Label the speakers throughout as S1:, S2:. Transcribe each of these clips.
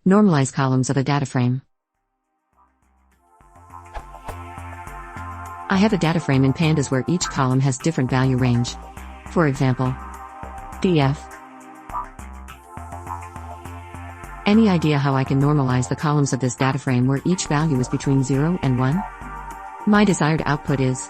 S1: Normalize columns of a data frame. I have a data frame in pandas where each column has different value range. For example, df. Any idea how I can normalize the columns of this data frame where each value is between 0 and 1? My desired output is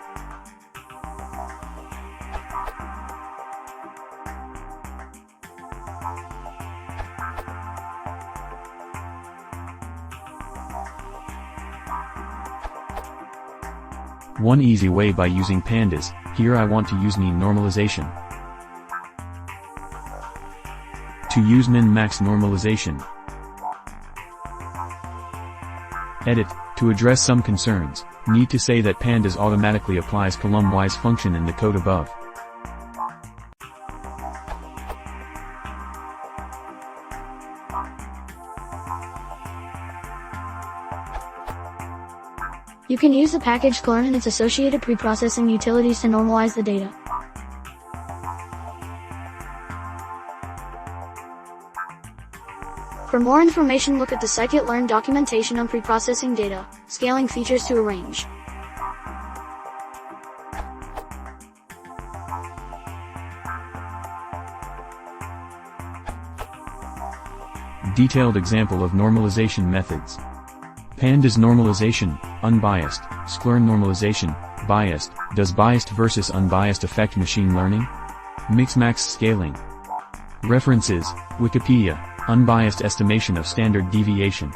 S2: one easy way by using pandas. Here I want to use mean normalization. To use min-max normalization. Edit. To address some concerns, need to say that pandas automatically applies column-wise function in the code above.
S3: You can use the package Sklearn and its associated preprocessing utilities to normalize the data. For more information, look at the scikit-learn documentation on preprocessing data, scaling features to a range.
S2: Detailed example of normalization methods. Pandas normalization, unbiased. Sklearn normalization, biased. Does biased versus unbiased affect machine learning? Mix-max scaling. References, Wikipedia, unbiased estimation of standard deviation.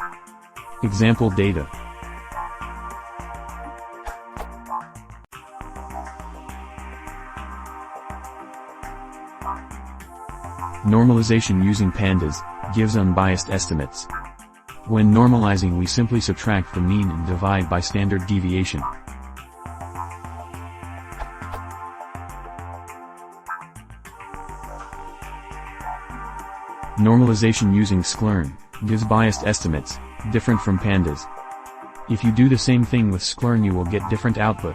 S2: Example data. Normalization using pandas gives unbiased estimates. When normalizing, we simply subtract the mean and divide by standard deviation. Normalization using Sklearn gives biased estimates, different from pandas. If you do the same thing with Sklearn, you will get different output.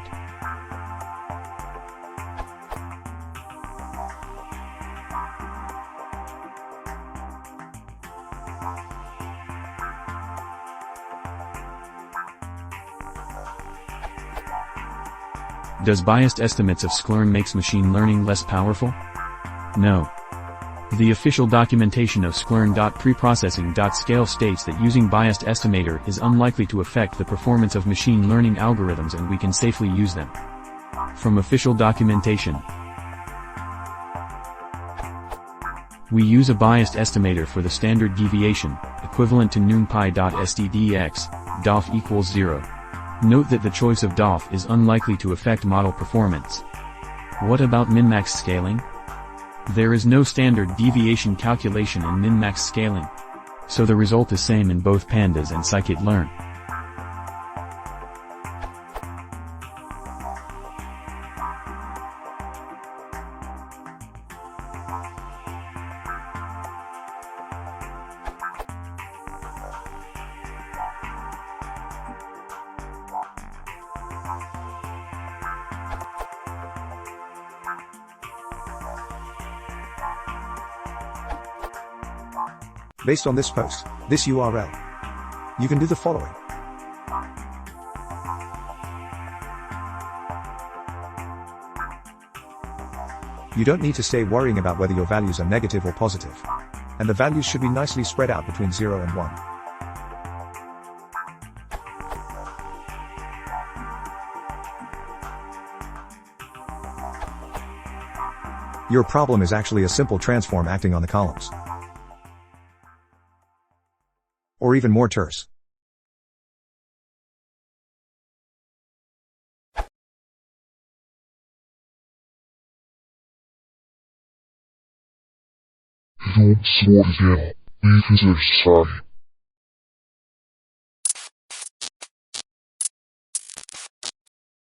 S2: Does biased estimates of Sklearn makes machine learning less powerful? No. The official documentation of Sklearn.preprocessing.scale states that using biased estimator is unlikely to affect the performance of machine learning algorithms and we can safely use them. From official documentation. We use a biased estimator for the standard deviation, equivalent to numpy.stdx, dof equals 0. Note that the choice of dof is unlikely to affect model performance. What about min-max scaling? There is no standard deviation calculation in min-max scaling. So the result is same in both pandas and scikit-learn.
S4: Based on this post, this URL, you can do the following. You don't need to stay worrying about whether your values are negative or positive. And the values should be nicely spread out between 0 and 1. Your problem is actually a simple transform acting on the columns. Or even more terse.
S5: You don't sort it out, because they're sorry.